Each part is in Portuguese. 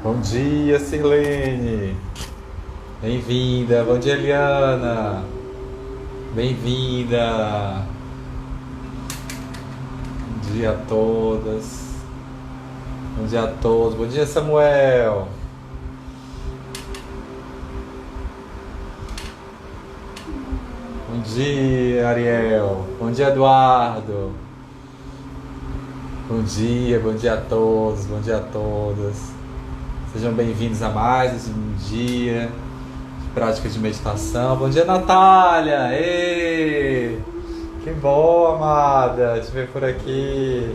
Bom dia, Sirlene. Bem-vinda. Bom dia, Eliana. Bem-vinda. Bom dia a todas. Bom dia a todos. Bom dia, Samuel. Bom dia, Ariel. Bom dia, Eduardo. Bom dia a todos. Bom dia a todas. Sejam bem-vindos a mais um dia de prática de meditação. Bom dia, Natália! Ei! Que bom, amada, te ver por aqui.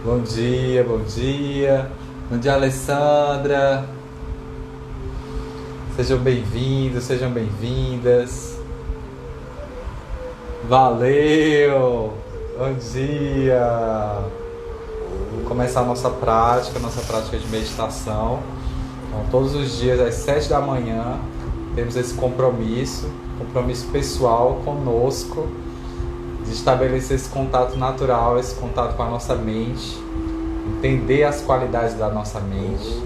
Bom dia, bom dia. Bom dia, Alessandra. Sejam bem-vindos, sejam bem-vindas. Valeu! Bom dia! Vamos começar a nossa prática de meditação. Então, todos os dias às 7 da manhã temos esse compromisso pessoal conosco, de estabelecer esse contato natural, esse contato com a nossa mente, entender as qualidades da nossa mente.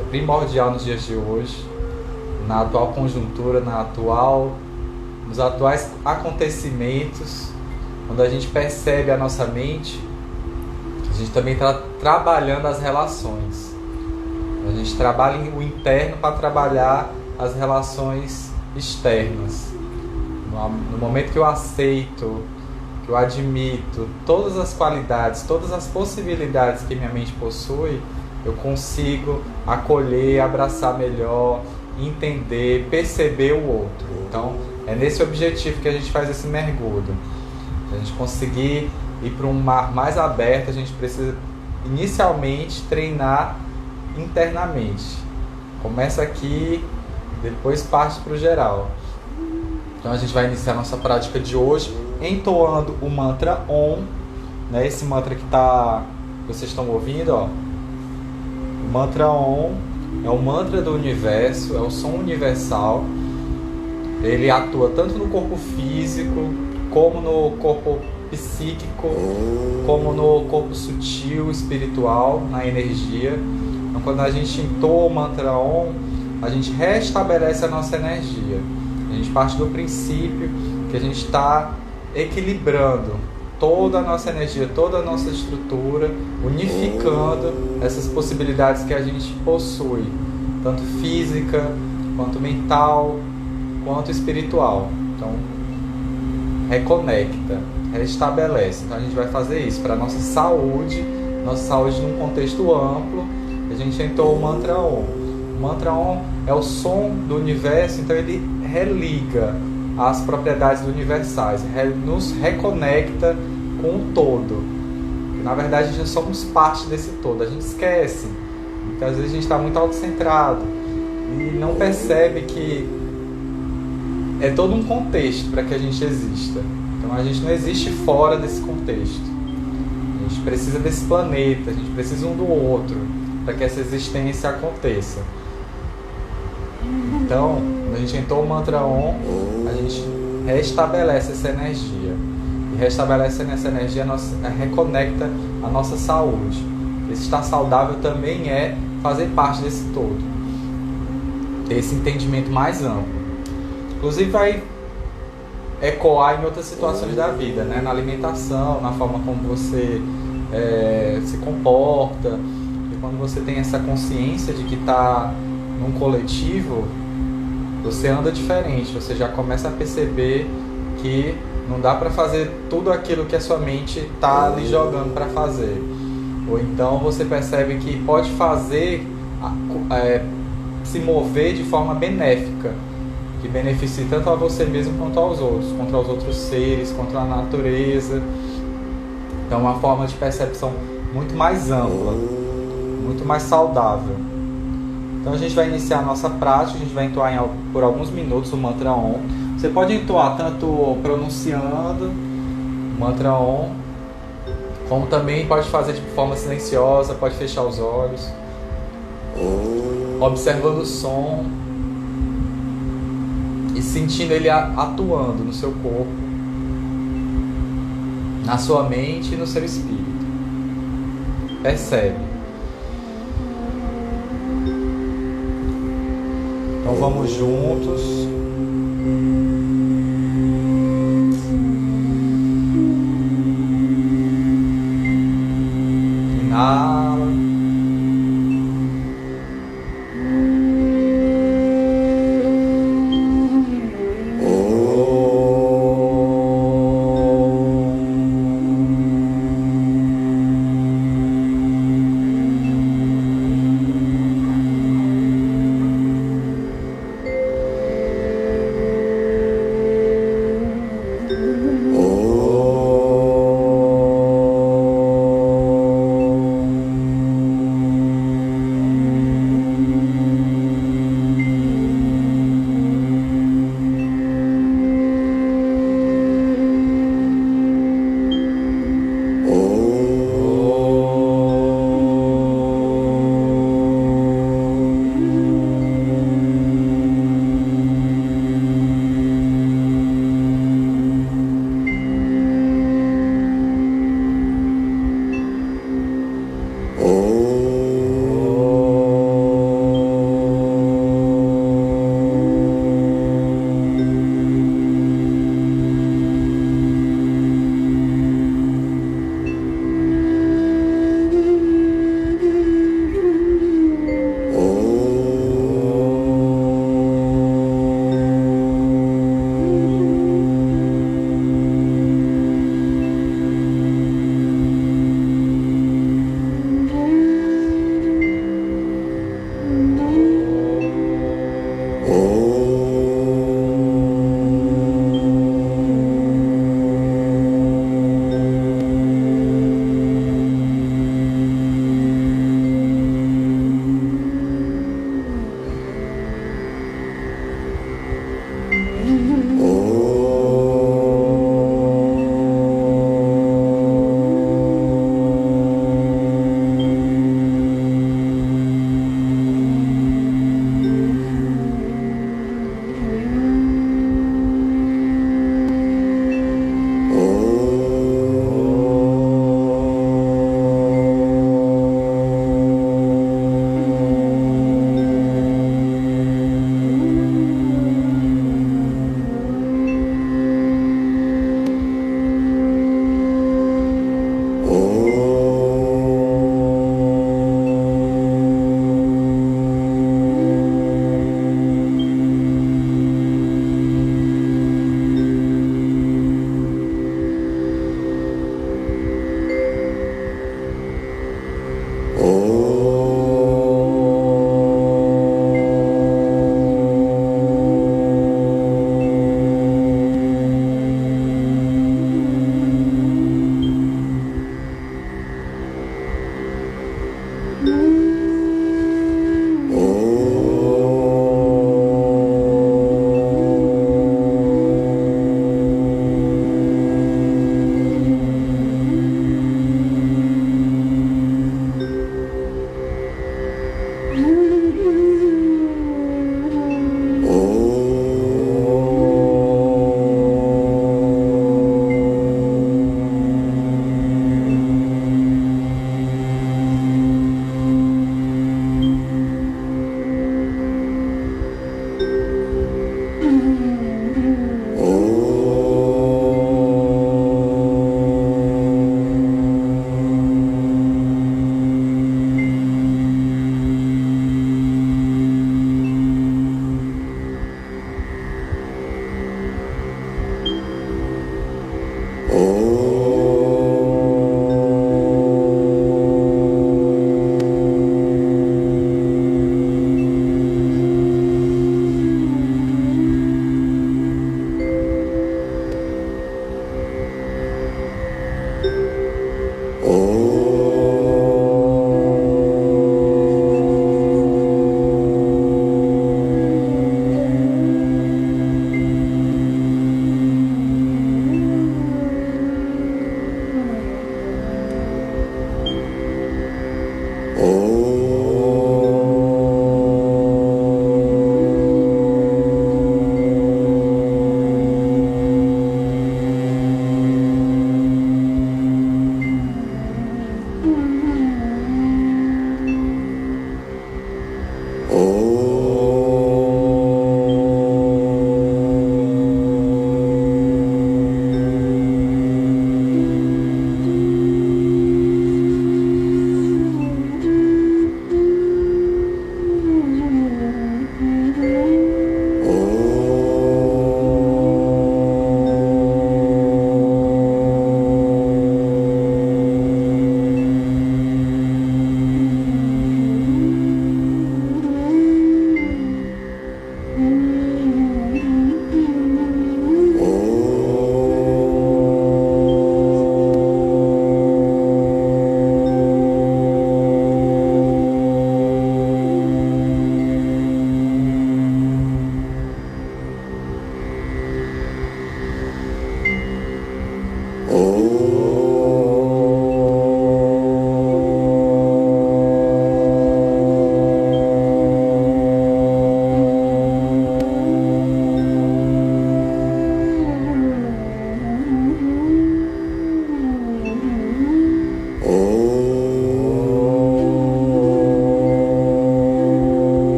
É primordial nos dias de hoje, na atual conjuntura, nos atuais acontecimentos, quando a gente percebe a nossa mente, a gente também está trabalhando as relações. A gente trabalha o interno para trabalhar as relações externas. No momento que eu aceito, que eu admito todas as qualidades, todas as possibilidades que minha mente possui, eu consigo acolher, abraçar melhor, entender, perceber o outro. Então, é nesse objetivo que a gente faz esse mergulho. Para a gente conseguir ir para um mar mais aberto, a gente precisa inicialmente treinar internamente. Começa aqui, depois parte para o geral. Então a gente vai iniciar nossa prática de hoje entoando o mantra Om, né? Esse mantra que vocês estão ouvindo, ó. O mantra Om é o mantra do universo, é o som universal. Ele atua tanto no corpo físico, como no corpo psíquico, como no corpo sutil, espiritual, na energia. Então, quando a gente entoa o mantra Om, a gente restabelece a nossa energia. A gente parte do princípio que a gente está equilibrando toda a nossa energia, toda a nossa estrutura, unificando essas possibilidades que a gente possui, tanto física, quanto mental, quanto espiritual. Então, reconecta, restabelece. Então a gente vai fazer isso para a nossa saúde num contexto amplo. A gente entoa o mantra Om. O mantra Om é o som do universo, então ele religa as propriedades do universais, nos reconecta com o todo. Na verdade, já somos parte desse todo. A gente esquece, porque às vezes a gente está muito autocentrado e não percebe que é todo um contexto para que a gente exista. Então a gente não existe fora desse contexto. A gente precisa desse planeta, a gente precisa um do outro para que essa existência aconteça. Então, quando a gente entoa o mantra Om, a gente restabelece essa energia. E restabelece essa energia, reconecta a nossa saúde. Esse estar saudável também é fazer parte desse todo. Ter esse entendimento mais amplo. Inclusive vai ecoar em outras situações da vida, né? Na alimentação, na forma como você se comporta. E quando você tem essa consciência de que está num coletivo, você anda diferente. Você já começa a perceber que não dá para fazer tudo aquilo que a sua mente está lhe jogando para fazer. Ou então você percebe que pode fazer, se mover de forma benéfica, que beneficie tanto a você mesmo quanto aos outros, contra os outros seres, contra a natureza. Então, uma forma de percepção muito mais ampla, muito mais saudável. Então, a gente vai iniciar a nossa prática, a gente vai entoar por alguns minutos o mantra Om. Você pode entoar tanto pronunciando o mantra Om, como também pode fazer de forma silenciosa, pode fechar os olhos, observando o som e sentindo ele atuando no seu corpo, na sua mente e no seu espírito. Percebe. Então vamos juntos. Inala.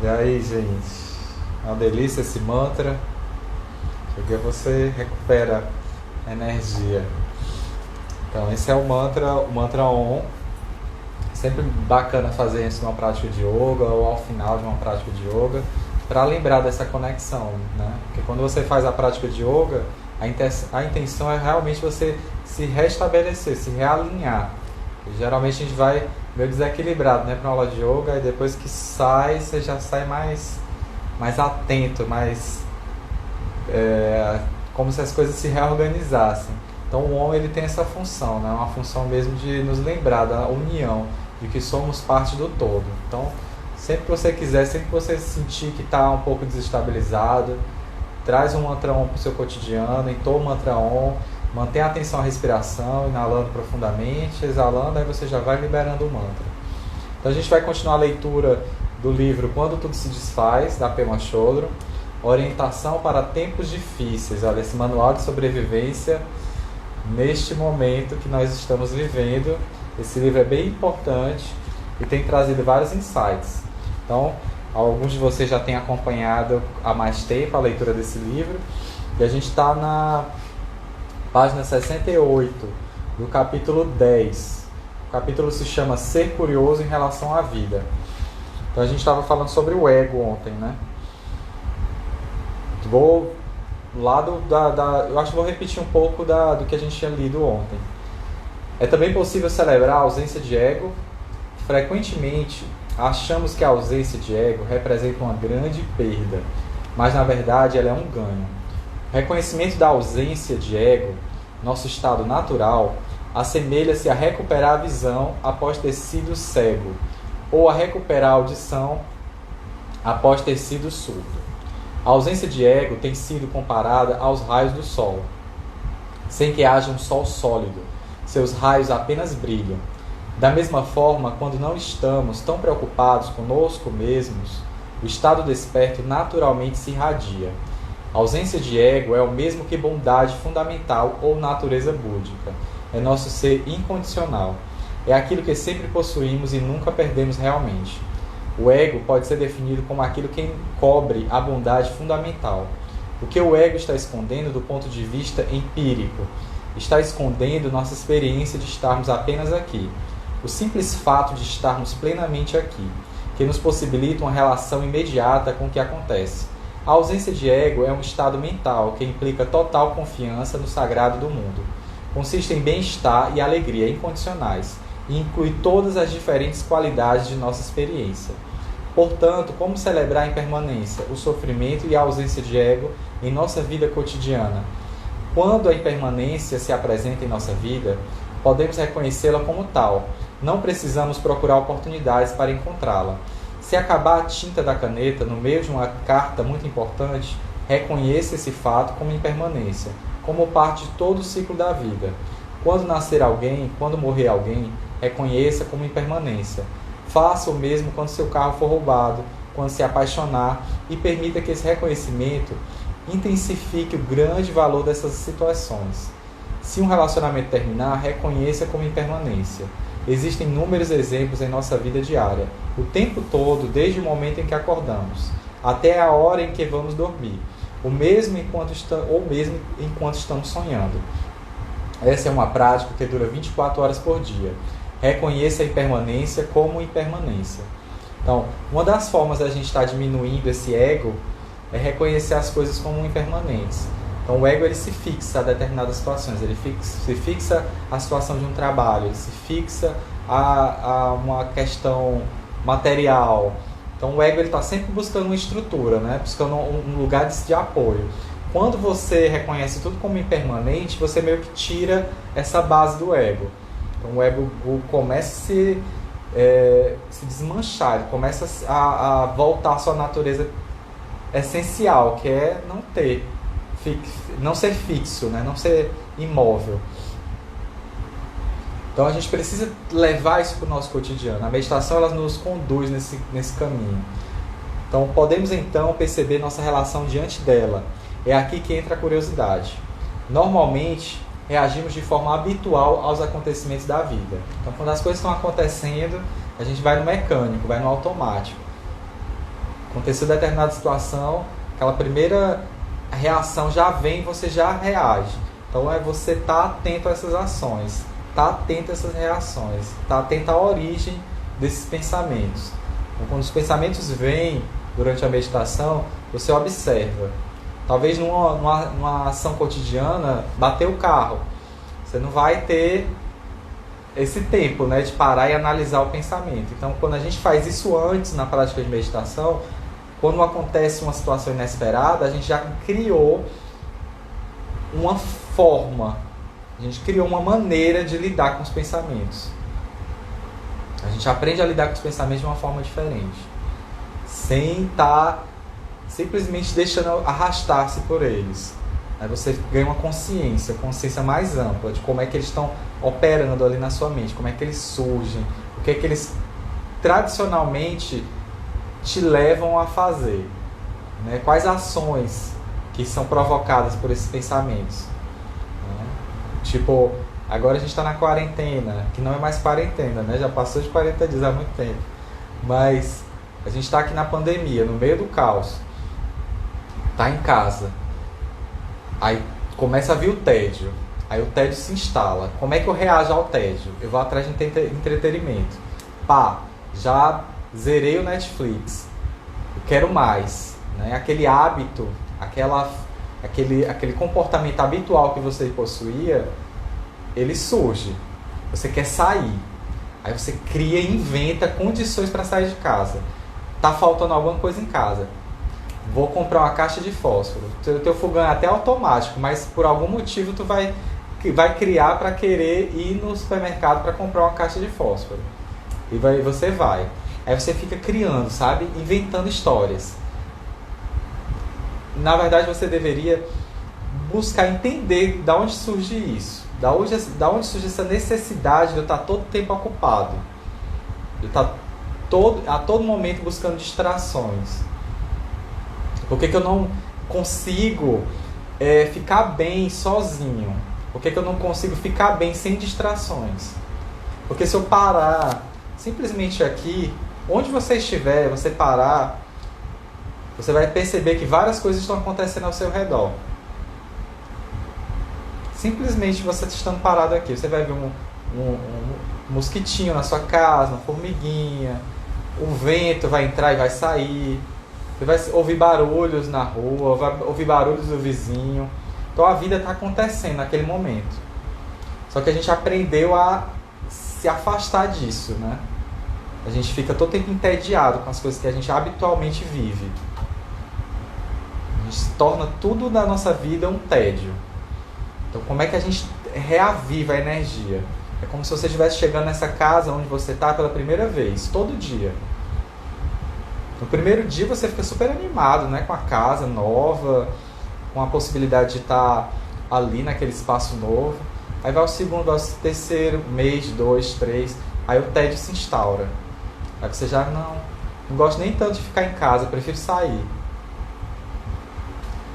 E aí, gente, é uma delícia esse mantra, porque você recupera energia. Então esse é o mantra Om. Sempre bacana fazer isso numa prática de yoga ou ao final de uma prática de yoga, para lembrar dessa conexão, né? Porque quando você faz a prática de yoga, a intenção é realmente você se restabelecer, se realinhar. E geralmente a gente vai meio desequilibrado, né, para uma aula de yoga, e depois que sai, você já sai mais atento, como se as coisas se reorganizassem. Então o Om, ele tem essa função, né? Uma função mesmo de nos lembrar da união, de que somos parte do todo. Então, sempre que você quiser, sempre que você sentir que está um pouco desestabilizado, traz um mantra Om para o seu cotidiano, entoa o mantra Om, mantém a atenção à respiração, inalando profundamente, exalando, aí você já vai liberando o mantra. Então a gente vai continuar a leitura do livro Quando Tudo Se Desfaz, da Pema Chodron, orientação para tempos difíceis. Olha, esse manual de sobrevivência neste momento que nós estamos vivendo. Esse livro é bem importante e tem trazido vários insights. Então, alguns de vocês já têm acompanhado há mais tempo a leitura desse livro, e a gente está na página 68 do capítulo 10. O capítulo se chama Ser Curioso em Relação à Vida. Então a gente estava falando sobre o ego ontem, né? Eu acho que vou repetir um pouco do que a gente tinha lido ontem. É também possível celebrar a ausência de ego. Frequentemente achamos que a ausência de ego representa uma grande perda, mas na verdade ela é um ganho. O reconhecimento da ausência de ego, nosso estado natural, assemelha-se a recuperar a visão após ter sido cego, ou a recuperar a audição após ter sido surdo. A ausência de ego tem sido comparada aos raios do sol. Sem que haja um sol sólido, seus raios apenas brilham. Da mesma forma, quando não estamos tão preocupados conosco mesmos, o estado desperto naturalmente se irradia. A ausência de ego é o mesmo que bondade fundamental ou natureza búdica. É nosso ser incondicional. É aquilo que sempre possuímos e nunca perdemos realmente. O ego pode ser definido como aquilo que encobre a bondade fundamental. O que o ego está escondendo do ponto de vista empírico? Está escondendo nossa experiência de estarmos apenas aqui. O simples fato de estarmos plenamente aqui, que nos possibilita uma relação imediata com o que acontece. A ausência de ego é um estado mental que implica total confiança no sagrado do mundo. Consiste em bem-estar e alegria incondicionais e inclui todas as diferentes qualidades de nossa experiência. Portanto, como celebrar a impermanência, o sofrimento e a ausência de ego em nossa vida cotidiana? Quando a impermanência se apresenta em nossa vida, podemos reconhecê-la como tal. Não precisamos procurar oportunidades para encontrá-la. Se acabar a tinta da caneta no meio de uma carta muito importante, reconheça esse fato como impermanência, como parte de todo o ciclo da vida. Quando nascer alguém, quando morrer alguém, reconheça como impermanência. Faça o mesmo quando seu carro for roubado, quando se apaixonar, e permita que esse reconhecimento intensifique o grande valor dessas situações. Se um relacionamento terminar, reconheça como impermanência. Existem inúmeros exemplos em nossa vida diária, o tempo todo, desde o momento em que acordamos, até a hora em que vamos dormir, ou mesmo enquanto estamos sonhando. Essa é uma prática que dura 24 horas por dia. Reconheça a impermanência como impermanência. Então, uma das formas da gente estar diminuindo esse ego é reconhecer as coisas como impermanentes. Então, o ego ele se fixa a determinadas situações, se fixa a situação de um trabalho, ele se fixa a uma questão material. Então, o ego está sempre buscando uma estrutura, né? Buscando um lugar de apoio. Quando você reconhece tudo como impermanente, você meio que tira essa base do ego. Então, o ego começa a se desmanchar, ele começa a voltar à sua natureza essencial, que é não ser fixo, né? Não ser imóvel. Então a gente precisa levar isso para o nosso cotidiano. A meditação ela nos conduz nesse caminho. Então podemos então perceber nossa relação diante dela. É aqui que entra a curiosidade. Normalmente reagimos de forma habitual aos acontecimentos da vida. Então quando as coisas estão acontecendo, a gente vai no mecânico, vai no automático. Aconteceu determinada situação, aquela primeira reação já vem, você já reage. Então você estar atento a essas ações, estar atento a essas reações, estar atento à origem desses pensamentos. Então, quando os pensamentos vêm durante a meditação, você observa. Talvez numa ação cotidiana, bater o carro, você não vai ter esse tempo, né, de parar e analisar o pensamento. Então, quando a gente faz isso antes na prática de meditação, quando acontece uma situação inesperada, a gente já criou uma forma, a gente criou uma maneira de lidar com os pensamentos. A gente aprende a lidar com os pensamentos de uma forma diferente, sem estar simplesmente deixando arrastar-se por eles. Aí você ganha uma consciência mais ampla de como é que eles estão operando ali na sua mente, como é que eles surgem, o que é que eles tradicionalmente te levam a fazer, né? Quais ações que são provocadas por esses pensamentos, né? Tipo, agora a gente está na quarentena, que não é mais quarentena, né? Já passou de 40 dias há muito tempo. Mas a gente está aqui na pandemia, no meio do caos. Tá em casa. Aí começa a vir o tédio. Aí o tédio se instala. Como é que eu reajo ao tédio? Eu vou atrás de entretenimento. Pá, já zerei o Netflix. Eu quero mais. Né? Aquele hábito, aquele comportamento habitual que você possuía, ele surge. Você quer sair. Aí você cria e inventa condições para sair de casa. Tá faltando alguma coisa em casa. Vou comprar uma caixa de fósforo. O teu fogão é até automático, mas por algum motivo tu vai criar para querer ir no supermercado para comprar uma caixa de fósforo. E você vai. Aí você fica criando, sabe? Inventando histórias. Na verdade, você deveria buscar entender de onde surge isso. Da onde surge essa necessidade de eu estar todo tempo ocupado. De eu estar a todo momento buscando distrações. Por que eu não consigo ficar bem sozinho? Por que eu não consigo ficar bem sem distrações? Porque se eu parar simplesmente aqui, onde você estiver, você parar, você vai perceber que várias coisas estão acontecendo ao seu redor. Simplesmente você estando parado aqui, você vai ver um mosquitinho na sua casa, uma formiguinha, o vento vai entrar e vai sair, você vai ouvir barulhos na rua, vai ouvir barulhos do vizinho. Então a vida está acontecendo naquele momento. Só que a gente aprendeu a se afastar disso, né? A gente fica todo tempo entediado com as coisas que a gente habitualmente vive. A gente se torna tudo na nossa vida um tédio. Então como é que a gente reaviva a energia? É como se você estivesse chegando nessa casa onde você está pela primeira vez, todo dia. No primeiro dia você fica super animado, né? Com a casa nova, com a possibilidade de estar ali naquele espaço novo. Aí vai o segundo, vai o terceiro, mês, 2, 3, aí o tédio se instaura. Aí você já não gosto nem tanto de ficar em casa, eu prefiro sair.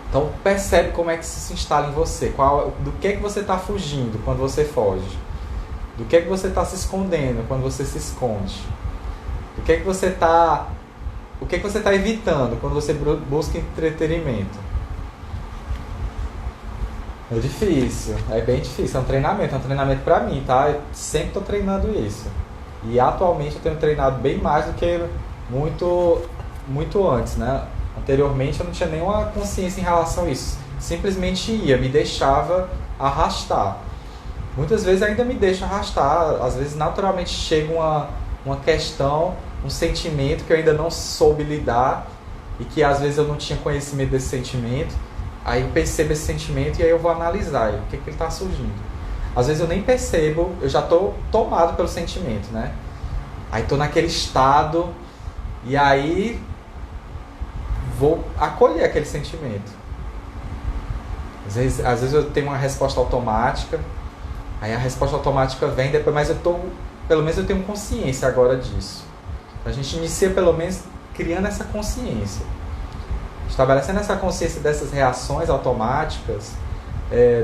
Então percebe como é que isso se instala em você, do que você está fugindo quando você foge, do que você está se escondendo quando você se esconde, o que você está evitando quando você busca entretenimento. É difícil, é bem difícil, é um treinamento pra mim, tá? Eu sempre estou treinando isso. E atualmente eu tenho treinado bem mais do que muito antes, né? Anteriormente eu não tinha nenhuma consciência em relação a isso. Simplesmente me deixava arrastar. Muitas vezes ainda me deixa arrastar, às vezes naturalmente chega uma questão, um sentimento que eu ainda não soube lidar e que às vezes eu não tinha conhecimento desse sentimento. Aí eu percebo esse sentimento e aí eu vou analisar o que ele está surgindo. Às vezes eu nem percebo, eu já estou tomado pelo sentimento, né? Aí estou naquele estado e aí vou acolher aquele sentimento. Às vezes eu tenho uma resposta automática, aí a resposta automática vem depois, mas pelo menos eu tenho consciência agora disso. A gente inicia pelo menos criando essa consciência. Estabelecendo essa consciência dessas reações automáticas,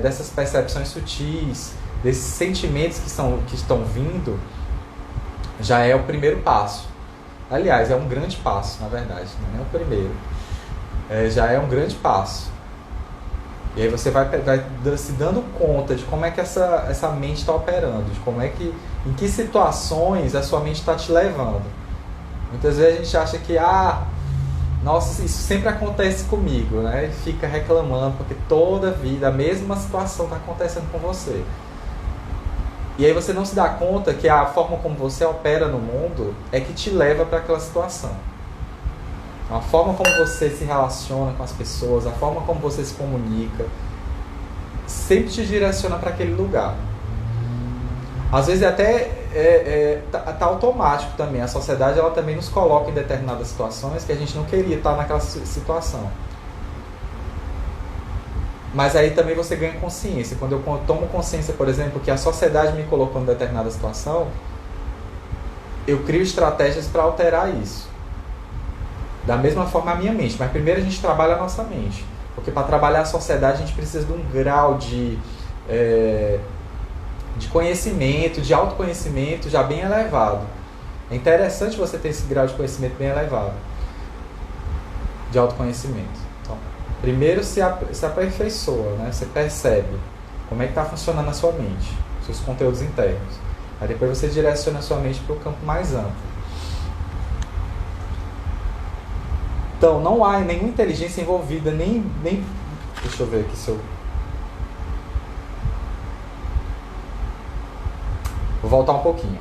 dessas percepções sutis, desses sentimentos que estão vindo, já é o primeiro passo. Aliás, é um grande passo, na verdade, não é o primeiro. Já é um grande passo. E aí você vai se dando conta de como é que essa mente está operando, em que situações a sua mente está te levando. Muitas vezes a gente acha que, nossa, isso sempre acontece comigo, né? E fica reclamando, porque toda vida a mesma situação está acontecendo com você. E aí você não se dá conta que a forma como você opera no mundo é que te leva para aquela situação. A forma como você se relaciona com as pessoas, a forma como você se comunica, sempre te direciona para aquele lugar. Às vezes até tá automático também. A sociedade ela também nos coloca em determinadas situações que a gente não queria estar naquela situação. Mas aí também você ganha consciência. Quando eu tomo consciência, por exemplo, que a sociedade me colocou em determinada situação, eu crio estratégias para alterar isso. Da mesma forma a minha mente. Mas primeiro a gente trabalha a nossa mente. Porque para trabalhar a sociedade a gente precisa de um grau de de conhecimento, de autoconhecimento já bem elevado. É interessante você ter esse grau de conhecimento bem elevado, de autoconhecimento. Então, primeiro se aperfeiçoa, né? Você percebe como é que está funcionando a sua mente, seus conteúdos internos. Aí depois você direciona a sua mente para o campo mais amplo. Então, não há nenhuma inteligência envolvida, nem... Deixa eu ver aqui se eu... Vou voltar um pouquinho.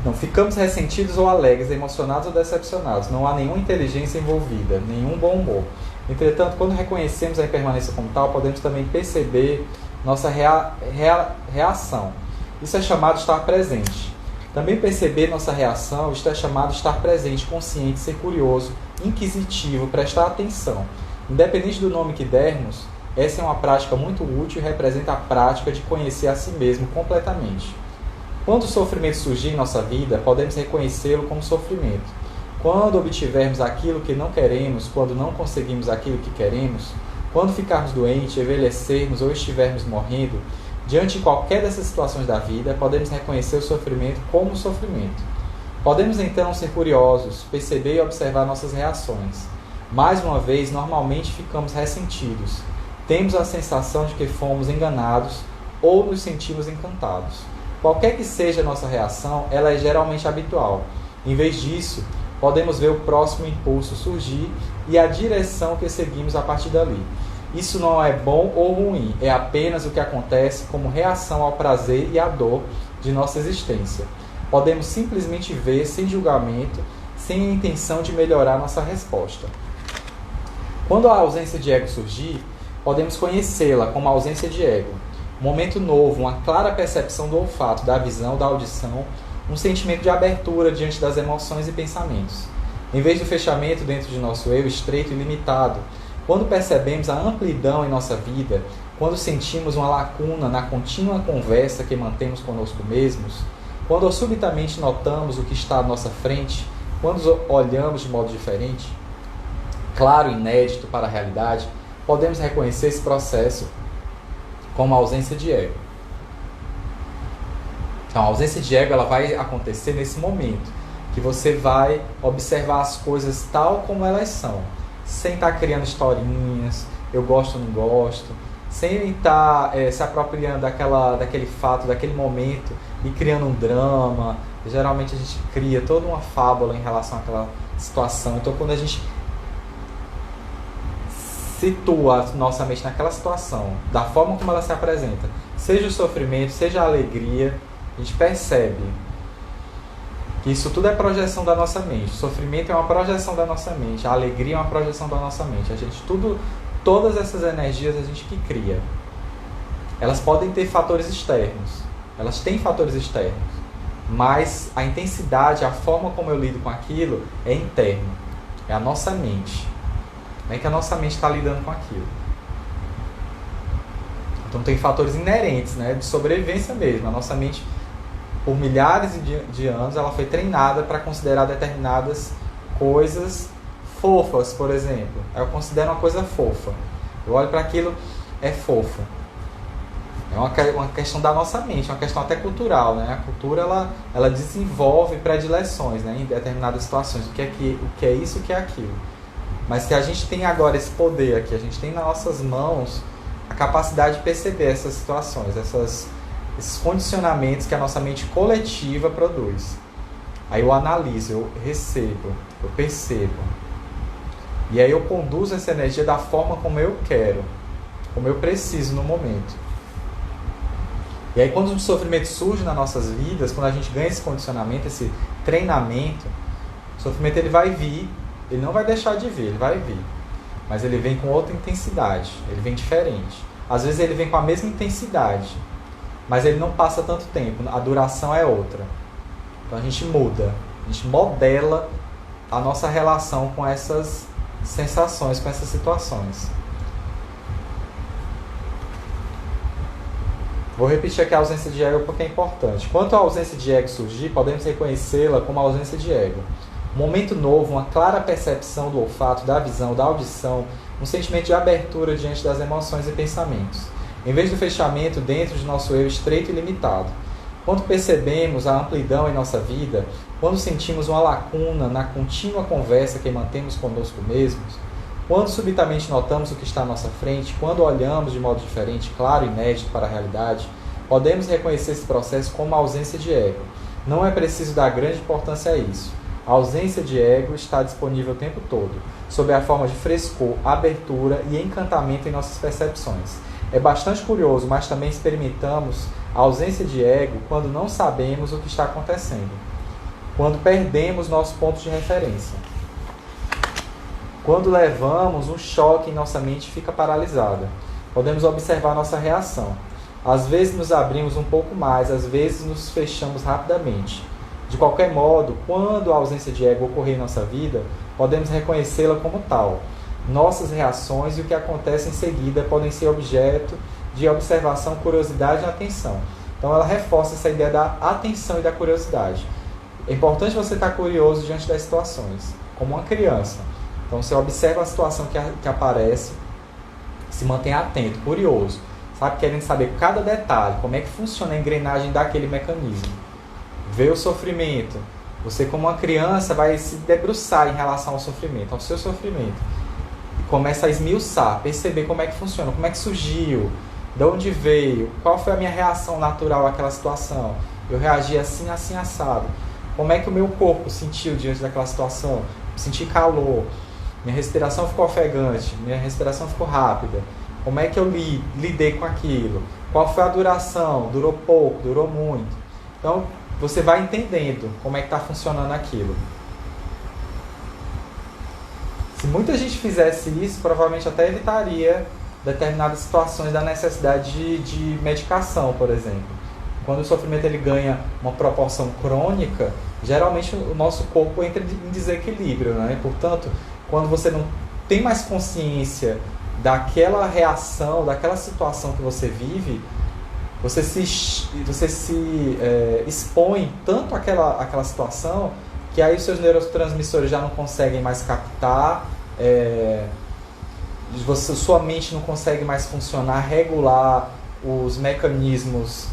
Não ficamos ressentidos ou alegres, emocionados ou decepcionados. Não há nenhuma inteligência envolvida, nenhum bom humor. Entretanto, quando reconhecemos a impermanência como tal, podemos também perceber nossa reação. Isso é chamado de estar presente. Também perceber nossa reação, isto é chamado de estar presente, consciente, ser curioso, inquisitivo, prestar atenção. Independente do nome que dermos, essa é uma prática muito útil e representa a prática de conhecer a si mesmo completamente. Quando o sofrimento surgir em nossa vida, podemos reconhecê-lo como sofrimento. Quando obtivermos aquilo que não queremos, quando não conseguimos aquilo que queremos, quando ficarmos doentes, envelhecermos ou estivermos morrendo, diante de qualquer dessas situações da vida, podemos reconhecer o sofrimento como sofrimento. Podemos então ser curiosos, perceber e observar nossas reações. Mais uma vez, normalmente ficamos ressentidos. Temos a sensação de que fomos enganados ou nos sentimos encantados. Qualquer que seja a nossa reação, ela é geralmente habitual. Em vez disso, podemos ver o próximo impulso surgir e a direção que seguimos a partir dali. Isso não é bom ou ruim, é apenas o que acontece como reação ao prazer e à dor de nossa existência. Podemos simplesmente ver sem julgamento, sem a intenção de melhorar nossa resposta. Quando a ausência de ego surgir, podemos conhecê-la como a ausência de ego. Um momento novo, uma clara percepção do olfato, da visão, da audição, um sentimento de abertura diante das emoções e pensamentos. Em vez do fechamento dentro de nosso eu estreito e limitado, quando percebemos a amplidão em nossa vida, quando sentimos uma lacuna na contínua conversa que mantemos conosco mesmos, quando subitamente notamos o que está à nossa frente, quando olhamos de modo diferente, claro e inédito para a realidade, podemos reconhecer esse processo como a ausência de ego. Então, a ausência de ego ela vai acontecer nesse momento, que você vai observar as coisas tal como elas são, sem estar criando historinhas, eu gosto ou não gosto, sem estar se apropriando daquele fato, daquele momento e criando um drama. Geralmente a gente cria toda uma fábula em relação àquela situação. Então, quando a gente situa a nossa mente naquela situação, da forma como ela se apresenta, seja o sofrimento, seja a alegria, a gente percebe que isso tudo é projeção da nossa mente. O sofrimento é uma projeção da nossa mente, a alegria é uma projeção da nossa mente. Todas essas energias a gente que cria. Elas podem ter fatores externos, elas têm fatores externos, mas a intensidade, a forma como eu lido com aquilo é interno, é a nossa mente. Não é que a nossa mente está lidando com aquilo. Então tem fatores inerentes, né, de sobrevivência mesmo. A nossa mente, por milhares de anos, ela foi treinada para considerar determinadas coisas fofas, por exemplo. Eu considero uma coisa fofa. Eu olho para aquilo, é fofo. É uma questão da nossa mente, uma questão até cultural, né? A cultura ela desenvolve predileções, né, em determinadas situações. O que é isso, o que é aquilo. Mas que a gente tem agora esse poder aqui, a gente tem nas nossas mãos a capacidade de perceber essas situações, esses condicionamentos que a nossa mente coletiva produz. Aí eu analiso, eu recebo, eu percebo. E aí eu conduzo essa energia da forma como eu quero, como eu preciso no momento. E aí quando o sofrimento surge nas nossas vidas, quando a gente ganha esse condicionamento, esse treinamento, o sofrimento ele vai vir, ele não vai deixar de vir, ele vai vir. Mas ele vem com outra intensidade, ele vem diferente. Às vezes ele vem com a mesma intensidade, mas ele não passa tanto tempo, a duração é outra. Então a gente muda, a gente modela a nossa relação com essas sensações, com essas situações. Vou repetir aqui a ausência de ego porque é importante. Quanto à ausência de ego surgir, podemos reconhecê-la como a ausência de ego. Um momento novo, uma clara percepção do olfato, da visão, da audição, um sentimento de abertura diante das emoções e pensamentos, em vez do fechamento dentro de nosso eu estreito e limitado. Quando percebemos a amplidão em nossa vida, quando sentimos uma lacuna na contínua conversa que mantemos conosco mesmos, quando subitamente notamos o que está à nossa frente, quando olhamos de modo diferente, claro e inédito para a realidade, podemos reconhecer esse processo como a ausência de ego. Não é preciso dar grande importância a isso. A ausência de ego está disponível o tempo todo, sob a forma de frescor, abertura e encantamento em nossas percepções. É bastante curioso, mas também experimentamos a ausência de ego quando não sabemos o que está acontecendo, quando perdemos nosso ponto de referência, quando levamos um choque em nossa mente fica paralisada. Podemos observar nossa reação. Às vezes nos abrimos um pouco mais, às vezes nos fechamos rapidamente. De qualquer modo, quando a ausência de ego ocorrer em nossa vida, podemos reconhecê-la como tal. Nossas reações e o que acontece em seguida podem ser objeto de observação, curiosidade e atenção. Então ela reforça essa ideia da atenção e da curiosidade. É importante você estar curioso diante das situações, como uma criança. Então você observa a situação que aparece, se mantém atento, curioso, sabe, querendo saber cada detalhe, como é que funciona a engrenagem daquele mecanismo. Vê o sofrimento. Você, como uma criança, vai se debruçar em relação ao sofrimento, ao seu sofrimento. E começa a esmiuçar, perceber como é que funciona, como é que surgiu, de onde veio, qual foi a minha reação natural àquela situação. Eu reagi assim, assim, assado. Como é que o meu corpo sentiu diante daquela situação? Senti calor, minha respiração ficou ofegante, minha respiração ficou rápida. Como é que eu lidei com aquilo? Qual foi a duração? Durou pouco, durou muito? Então, você vai entendendo como é que está funcionando aquilo. Se muita gente fizesse isso, provavelmente até evitaria determinadas situações da necessidade de medicação, por exemplo. Quando o sofrimento ele ganha uma proporção crônica, geralmente o nosso corpo entra em desequilíbrio, né? Portanto, quando você não tem mais consciência daquela reação, daquela situação que você vive, você se expõe tanto àquela situação que aí os seus neurotransmissores já não conseguem mais captar, sua mente não consegue mais funcionar, regular os mecanismos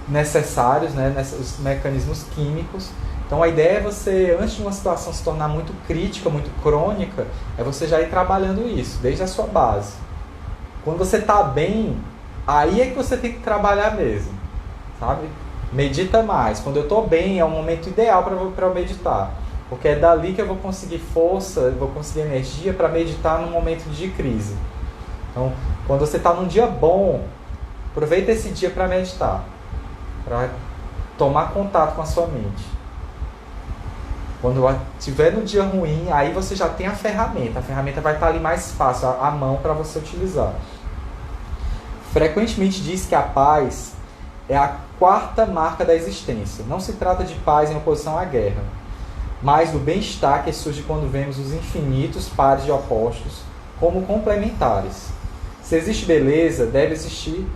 necessários, né, os mecanismos químicos. Então a ideia é você, antes de uma situação se tornar muito crítica, muito crônica, é você já ir trabalhando isso, desde a sua base. Quando você está bem, aí é que você tem que trabalhar mesmo, sabe? Medita mais. Quando eu estou bem, é o momento ideal para eu meditar. Porque é dali que eu vou conseguir força, eu vou conseguir energia para meditar num momento de crise. Então, quando você está num dia bom, aproveita esse dia para meditar, para tomar contato com a sua mente. Quando estiver no dia ruim, aí você já tem a ferramenta vai estar ali mais fácil, à mão para você utilizar. Frequentemente diz que a paz é a quarta marca da existência. Não se trata de paz em oposição à guerra, mas do bem-estar que surge quando vemos os infinitos pares de opostos como complementares. Se existe beleza, deve existir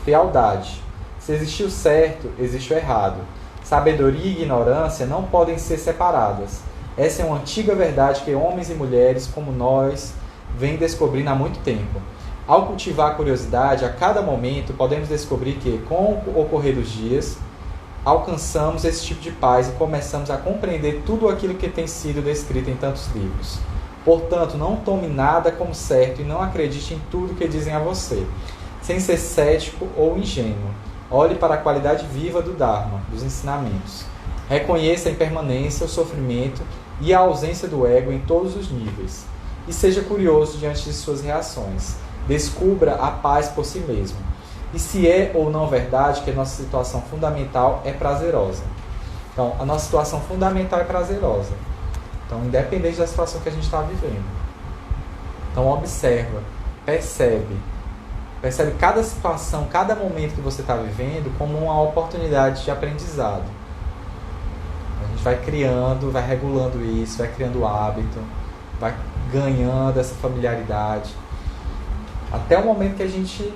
fealdade. Se existe o certo, existe o errado. Sabedoria e ignorância não podem ser separadas. Essa é uma antiga verdade que homens e mulheres como nós vêm descobrindo há muito tempo. Ao cultivar a curiosidade, a cada momento podemos descobrir que, com o ocorrer dos dias, alcançamos esse tipo de paz e começamos a compreender tudo aquilo que tem sido descrito em tantos livros. Portanto, não tome nada como certo e não acredite em tudo que dizem a você, sem ser cético ou ingênuo. Olhe para a qualidade viva do Dharma, dos ensinamentos. Reconheça a impermanência, o sofrimento e a ausência do ego em todos os níveis. E seja curioso diante de suas reações. Descubra a paz por si mesmo. E se é ou não verdade que a nossa situação fundamental é prazerosa. Então, a nossa situação fundamental é prazerosa. Então, independente da situação que a gente está vivendo. Então, observa, percebe cada situação, cada momento que você está vivendo como uma oportunidade de aprendizado. A gente vai criando, vai regulando isso, vai criando hábito, vai ganhando essa familiaridade, até o momento que a gente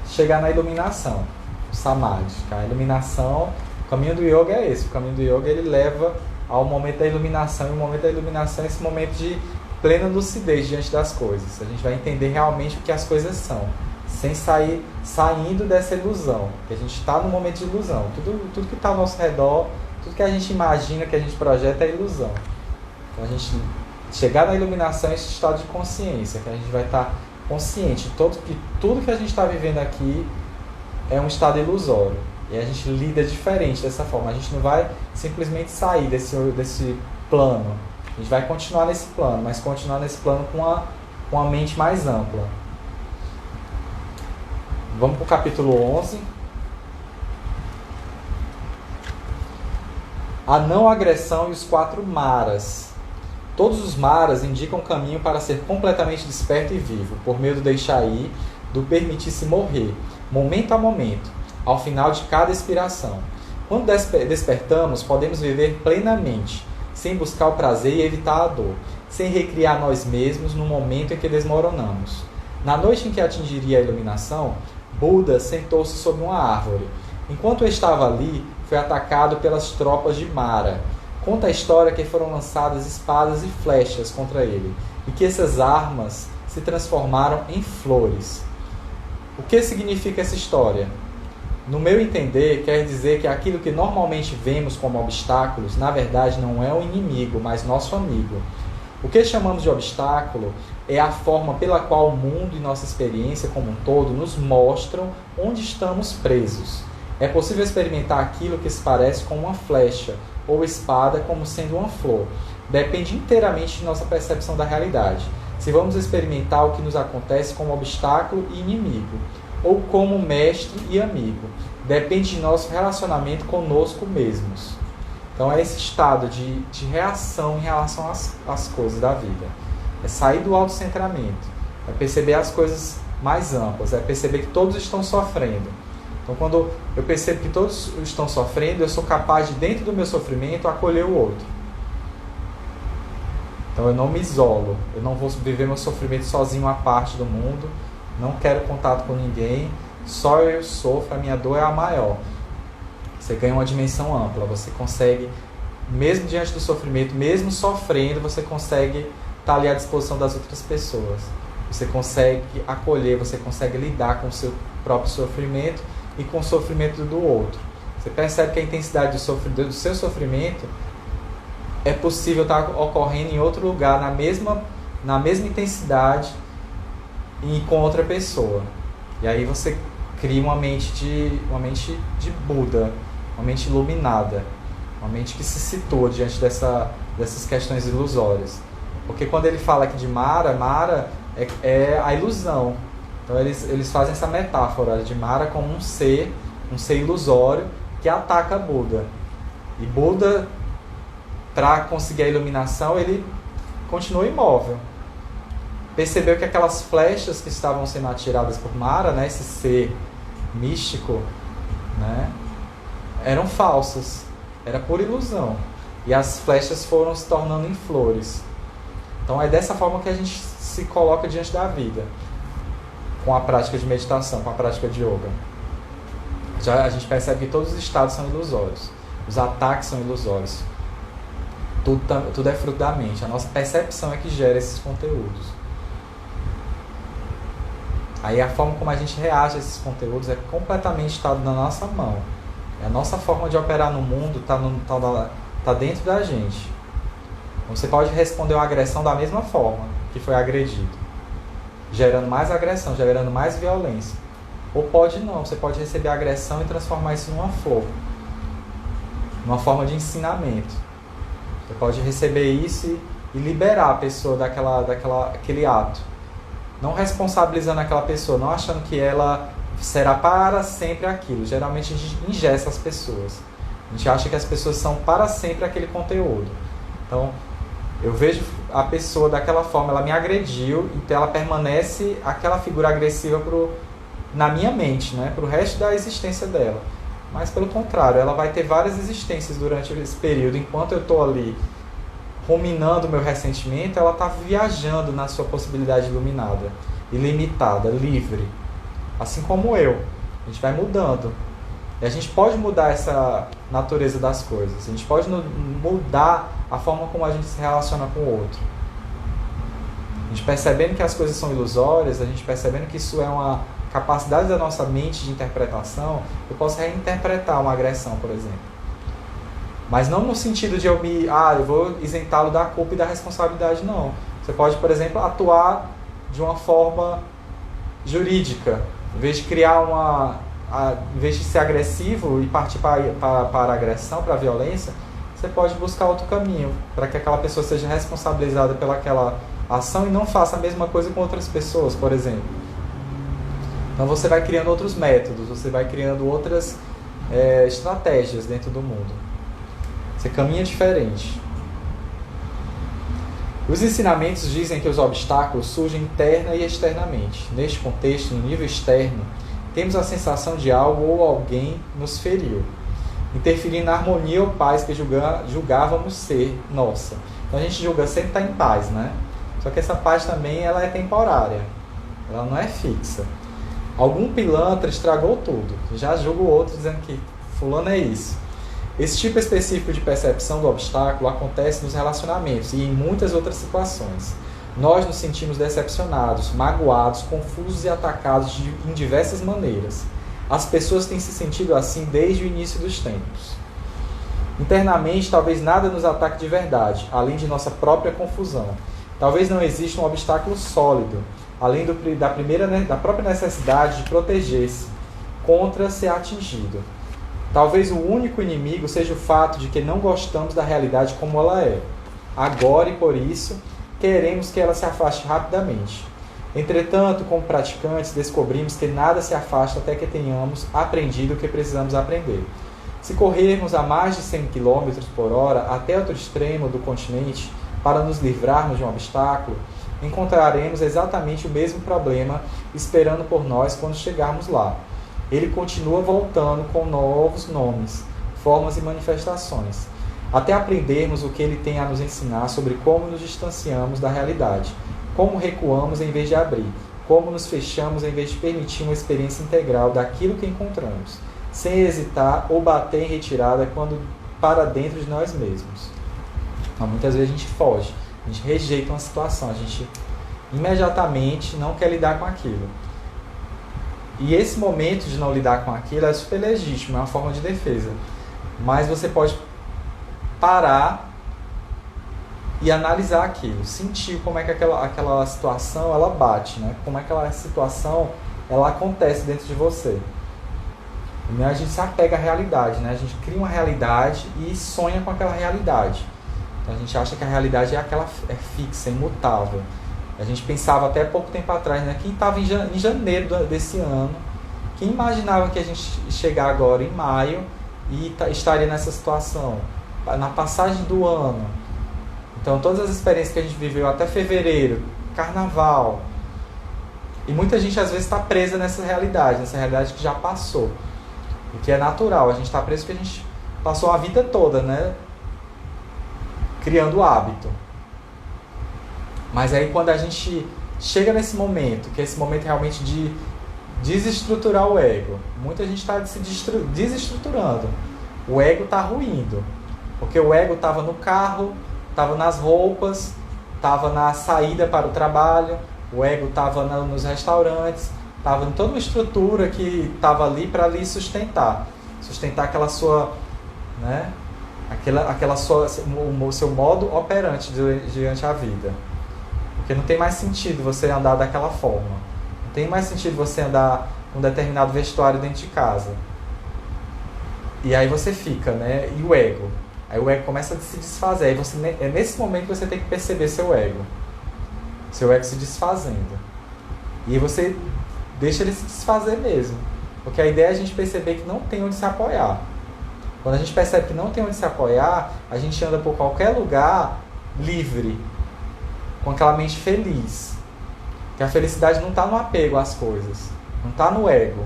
chegar na iluminação, o samadhi. A iluminação, o caminho do yoga é esse. O caminho do yoga ele leva ao momento da iluminação, e o momento da iluminação é esse momento de plena lucidez diante das coisas. A gente vai entender realmente o que as coisas são, sem saindo dessa ilusão, que a gente está no momento de ilusão. Tudo que está ao nosso redor, tudo que a gente imagina, que a gente projeta é ilusão. Então a gente chegar na iluminação é esse estado de consciência, que a gente vai estar consciente de tudo que a gente está vivendo aqui é um estado ilusório. E a gente lida diferente dessa forma. A gente não vai simplesmente sair desse plano. A gente vai continuar nesse plano, mas continuar nesse plano com a mente mais ampla. Vamos para o capítulo 11. A não agressão e os 4 maras. Todos os maras indicam o caminho para ser completamente desperto e vivo, por meio do deixar ir, do permitir-se morrer, momento a momento, ao final de cada expiração. Quando despertamos, podemos viver plenamente, sem buscar o prazer e evitar a dor, sem recriar nós mesmos no momento em que desmoronamos. Na noite em que atingiria a iluminação, Buda sentou-se sob uma árvore. Enquanto estava ali, foi atacado pelas tropas de Mara. Conta a história que foram lançadas espadas e flechas contra ele, e que essas armas se transformaram em flores. O que significa essa história? No meu entender, quer dizer que aquilo que normalmente vemos como obstáculos, na verdade não é o inimigo, mas nosso amigo. O que chamamos de obstáculo é a forma pela qual o mundo e nossa experiência como um todo nos mostram onde estamos presos. É possível experimentar aquilo que se parece com uma flecha ou espada como sendo uma flor. Depende inteiramente de nossa percepção da realidade. Se vamos experimentar o que nos acontece como obstáculo e inimigo, ou como mestre e amigo. Depende de nosso relacionamento conosco mesmos. Então é esse estado de reação em relação às coisas da vida. É sair do autocentramento. É perceber as coisas mais amplas. É perceber que todos estão sofrendo. Então quando eu percebo que todos estão sofrendo, eu sou capaz de, dentro do meu sofrimento, acolher o outro. Então eu não me isolo. Eu não vou viver meu sofrimento sozinho à parte do mundo. Não quero contato com ninguém, só eu sofro, a minha dor é a maior. Você ganha uma dimensão ampla, você consegue, mesmo diante do sofrimento, mesmo sofrendo, você consegue estar ali à disposição das outras pessoas. Você consegue acolher, você consegue lidar com o seu próprio sofrimento e com o sofrimento do outro. Você percebe que a intensidade do seu sofrimento é possível estar ocorrendo em outro lugar, na mesma intensidade, e com outra pessoa. E aí você cria uma mente de Buda, uma mente iluminada, uma mente que se situa diante dessas questões ilusórias. Porque quando ele fala aqui de Mara é a ilusão. Então eles fazem essa metáfora de Mara como um ser ilusório que ataca Buda. E Buda, para conseguir a iluminação, ele continua imóvel. Percebeu que aquelas flechas que estavam sendo atiradas por Mara, né, esse ser místico, né, eram falsas, era pura ilusão. E as flechas foram se tornando em flores. Então é dessa forma que a gente se coloca diante da vida, com a prática de meditação, com a prática de yoga. Já a gente percebe que todos os estados são ilusórios, os ataques são ilusórios. Tudo é fruto da mente. A nossa percepção é que gera esses conteúdos. Aí a forma como a gente reage a esses conteúdos é completamente estado na nossa mão. A nossa forma de operar no mundo está dentro da gente. Você pode responder uma agressão da mesma forma que foi agredido, gerando mais agressão, gerando mais violência. Ou pode não, você pode receber a agressão e transformar isso numa flor, numa forma de ensinamento. Você pode receber isso e liberar a pessoa daquele ato. Não responsabilizando aquela pessoa, não achando que ela será para sempre aquilo. Geralmente a gente engessa as pessoas. A gente acha que as pessoas são para sempre aquele conteúdo. Então, eu vejo a pessoa daquela forma, ela me agrediu, então ela permanece aquela figura agressiva na minha mente, né, para o resto da existência dela. Mas, pelo contrário, ela vai ter várias existências durante esse período. Enquanto eu estou ali ruminando o meu ressentimento, ela está viajando na sua possibilidade iluminada, ilimitada, livre. Assim como eu. A gente vai mudando. E a gente pode mudar essa natureza das coisas. A gente pode mudar a forma como a gente se relaciona com o outro. gente percebendo que as coisas são ilusórias, a gente percebendo que isso é uma capacidade da nossa mente de interpretação, eu posso reinterpretar uma agressão, por exemplo. Mas não no sentido de eu vou isentá-lo da culpa e da responsabilidade, não. Você pode, por exemplo, atuar de uma forma jurídica. Em vez de criar em vez de ser agressivo e partir para a agressão, para a violência, você pode buscar outro caminho, para que aquela pessoa seja responsabilizada pelaquela ação e não faça a mesma coisa com outras pessoas, por exemplo. Então você vai criando outros métodos, você vai criando outras estratégias dentro do mundo. Você caminha diferente. Os ensinamentos dizem que os obstáculos surgem interna e externamente. Neste contexto, no nível externo, temos a sensação de algo ou alguém nos feriu, interferindo na harmonia ou paz que julgávamos ser nossa. Então a gente julga sempre estar em paz, né? Só que essa paz também ela é temporária, ela não é fixa. Algum pilantra estragou tudo, já julga o outro dizendo que fulano é isso. Esse tipo específico de percepção do obstáculo acontece nos relacionamentos e em muitas outras situações. Nós nos sentimos decepcionados, magoados, confusos e atacados em diversas maneiras. As pessoas têm se sentido assim desde o início dos tempos. Internamente, talvez nada nos ataque de verdade, além de nossa própria confusão. Talvez não exista um obstáculo sólido, além da própria necessidade de proteger-se contra ser atingido. Talvez o único inimigo seja o fato de que não gostamos da realidade como ela é. Agora e por isso, queremos que ela se afaste rapidamente. Entretanto, como praticantes, descobrimos que nada se afasta até que tenhamos aprendido o que precisamos aprender. Se corrermos a mais de 100 km por hora até outro extremo do continente para nos livrarmos de um obstáculo, encontraremos exatamente o mesmo problema esperando por nós quando chegarmos lá. Ele continua voltando com novos nomes, formas e manifestações, até aprendermos o que ele tem a nos ensinar sobre como nos distanciamos da realidade, como recuamos em vez de abrir, como nos fechamos em vez de permitir uma experiência integral daquilo que encontramos, sem hesitar ou bater em retirada quando para dentro de nós mesmos. Então, muitas vezes a gente foge, a gente rejeita uma situação, a gente imediatamente não quer lidar com aquilo. E esse momento de não lidar com aquilo é super legítimo, é uma forma de defesa. Mas você pode parar e analisar aquilo, sentir como é que aquela situação ela bate, né? Como é que aquela situação ela acontece dentro de você. E a gente se apega à realidade, né? A gente cria uma realidade e sonha com aquela realidade. Então a gente acha que a realidade é fixa, é imutável. A gente pensava até pouco tempo atrás, né? Quem estava em janeiro desse ano, quem imaginava que a gente chegar agora em maio e estaria nessa situação, na passagem do ano. Então todas as experiências que a gente viveu até fevereiro, carnaval, e muita gente às vezes está presa nessa realidade que já passou, o que é natural. A gente está preso porque a gente passou a vida toda, né? Criando hábito. Mas aí quando a gente chega nesse momento, que é esse momento realmente de desestruturar o ego, muita gente está se desestruturando. O ego está ruindo. Porque o ego estava no carro, estava nas roupas, estava na saída para o trabalho, o ego estava nos restaurantes, estava em toda uma estrutura que estava ali para lhe sustentar aquela sua, né, o seu modo operante diante da vida. Porque não tem mais sentido você andar daquela forma. Não tem mais sentido você andar com um determinado vestuário dentro de casa. E aí você fica, né? E o ego? Aí o ego começa a se desfazer. Aí é nesse momento que você tem que perceber seu ego. Seu ego se desfazendo. E aí você deixa ele se desfazer mesmo. Porque a ideia é a gente perceber que não tem onde se apoiar. Quando a gente percebe que não tem onde se apoiar, a gente anda por qualquer lugar livre, com aquela mente feliz. Que a felicidade não está no apego às coisas, não está no ego.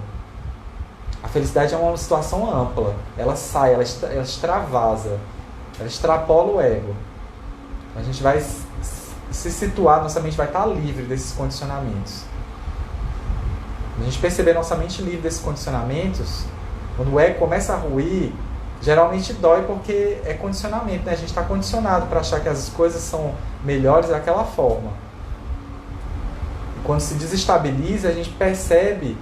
A felicidade é uma situação ampla. Ela sai, ela extravasa, ela extrapola o ego. A gente vai se situar, nossa mente vai estar livre desses condicionamentos. A gente perceber nossa mente livre desses condicionamentos, quando o ego começa a ruir, geralmente dói porque é condicionamento, né? A gente está condicionado para achar que as coisas são melhores daquela forma. quando se desestabiliza, a gente percebe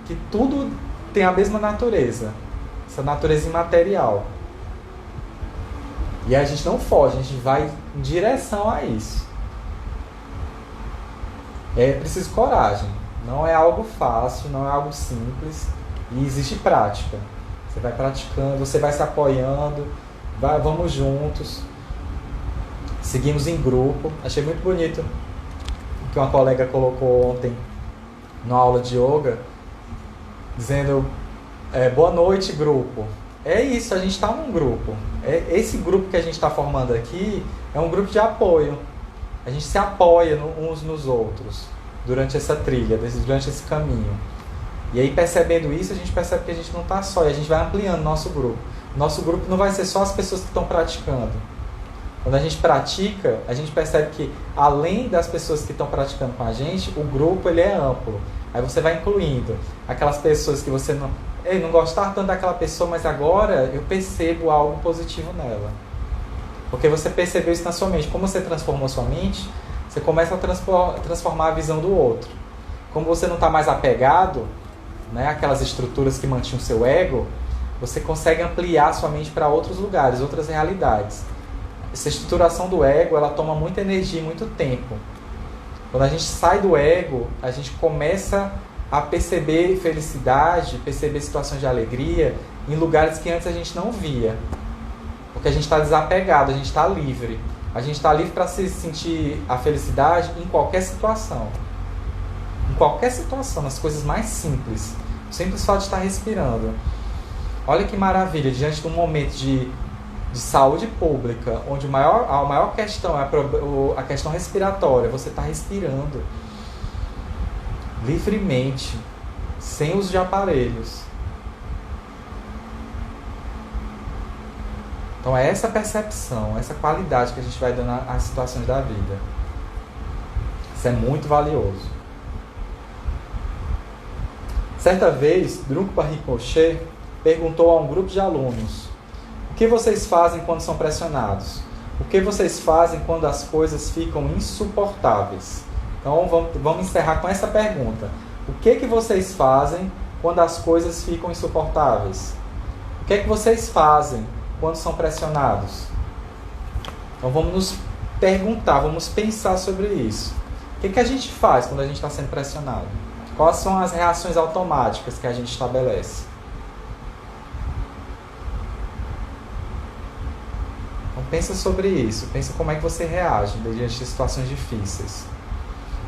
que tudo tem a mesma natureza, essa natureza imaterial. E a gente não foge, a gente vai em direção a isso. É preciso coragem. Não é algo fácil, não é algo simples. E existe prática. Você vai praticando, você vai se apoiando, vamos juntos. Seguimos em grupo. Achei muito bonito o que uma colega colocou ontem na aula de yoga, dizendo, boa noite, grupo. É isso, a gente está num grupo. Esse grupo que a gente está formando aqui é um grupo de apoio. A gente se apoia uns nos outros durante essa trilha, durante esse caminho. E aí, percebendo isso, a gente percebe que a gente não está só, e a gente vai ampliando nosso grupo. Nosso grupo não vai ser só as pessoas que estão praticando. Quando a gente pratica, a gente percebe que, além das pessoas que estão praticando com a gente, o grupo ele é amplo. Aí você vai incluindo aquelas pessoas que você não gostava tanto daquela pessoa, mas agora eu percebo algo positivo nela. Porque você percebeu isso na sua mente. Como você transformou sua mente, você começa a transformar a visão do outro. Como você não está mais apegado, né, àquelas estruturas que mantinham o seu ego, você consegue ampliar sua mente para outros lugares, outras realidades. Essa estruturação do ego, ela toma muita energia e muito tempo. Quando a gente sai do ego, a gente começa a perceber felicidade, perceber situações de alegria em lugares que antes a gente não via. Porque a gente está desapegado, a gente está livre. A gente está livre para se sentir a felicidade em qualquer situação. Em qualquer situação, nas coisas mais simples. O simples fato de estar respirando. Olha que maravilha, diante de um momento de saúde pública, onde a maior questão é a questão respiratória. Você está respirando livremente, sem uso de aparelhos. Então é essa percepção, essa qualidade que a gente vai dando às situações da vida. Isso é muito valioso. Certa vez, Drukpa Rinpoche perguntou a um grupo de alunos: o que vocês fazem quando são pressionados? O que vocês fazem quando as coisas ficam insuportáveis? Então vamos encerrar com essa pergunta. O que vocês fazem quando as coisas ficam insuportáveis? O que vocês fazem quando são pressionados? Então vamos nos perguntar, vamos pensar sobre isso. O que a gente faz quando a gente está sendo pressionado? Quais são as reações automáticas que a gente estabelece? Então pensa sobre isso, pensa como é que você reage diante de situações difíceis.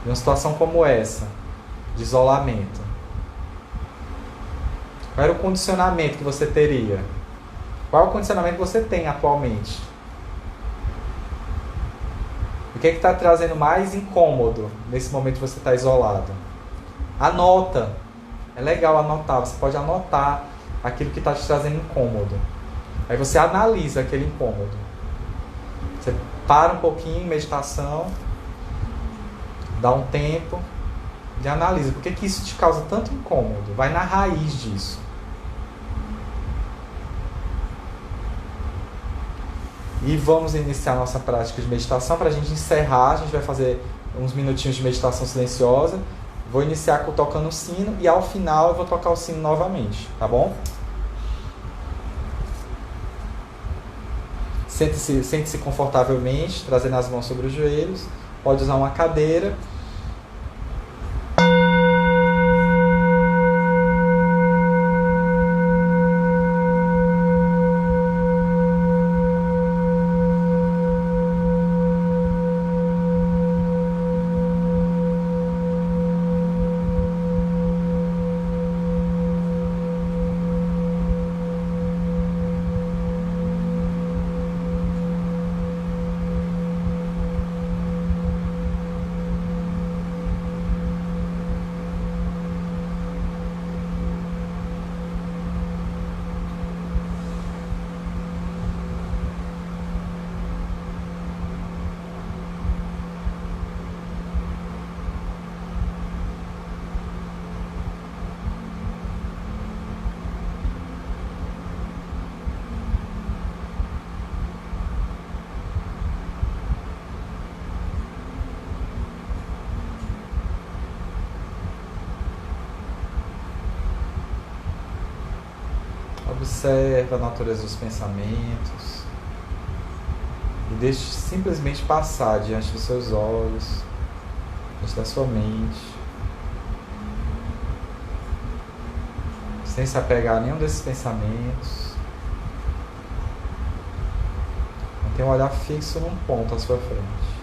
Em uma situação como essa, de isolamento. Qual era o condicionamento que você teria? Qual é o condicionamento que você tem atualmente? O que está trazendo mais incômodo nesse momento que você está isolado? Anota. É legal anotar. Você pode anotar aquilo que está te trazendo incômodo. Aí você analisa aquele incômodo. Você para um pouquinho em meditação, dá um tempo e analisa. Por que isso te causa tanto incômodo? Vai na raiz disso. E vamos iniciar nossa prática de meditação. Para a gente encerrar, a gente vai fazer uns minutinhos de meditação silenciosa. Vou iniciar tocando o sino e ao final eu vou tocar o sino novamente, tá bom? Sente-se confortavelmente, trazendo as mãos sobre os joelhos. Pode usar uma cadeira. Observe a natureza dos pensamentos e deixe simplesmente passar diante dos seus olhos, diante da sua mente, sem se apegar a nenhum desses pensamentos. Mantenha um olhar fixo num ponto à sua frente.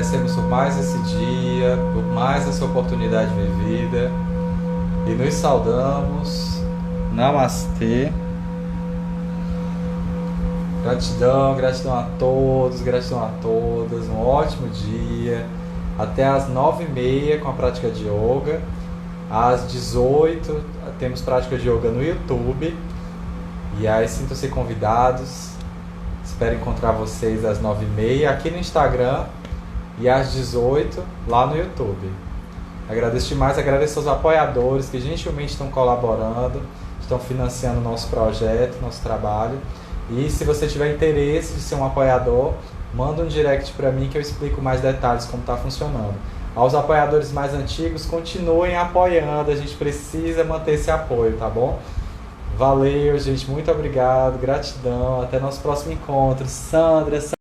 Agradecemos por mais esse dia, por mais essa oportunidade vivida e nos saudamos. Namastê. Gratidão, gratidão a todos, gratidão a todas. Um ótimo dia. Até às 9h30 com a prática de yoga. Às 18h temos prática de yoga no YouTube. E aí sintam-se convidados. Espero encontrar vocês às 9h30 aqui no Instagram e às 18h lá no YouTube. Agradeço demais, agradeço aos apoiadores que gentilmente estão colaborando, estão financiando o nosso projeto, nosso trabalho. E se você tiver interesse de ser um apoiador, manda um direct para mim que eu explico mais detalhes como está funcionando. Aos apoiadores mais antigos, continuem apoiando, a gente precisa manter esse apoio, tá bom? Valeu, gente, muito obrigado, gratidão, até nosso próximo encontro. Sandra.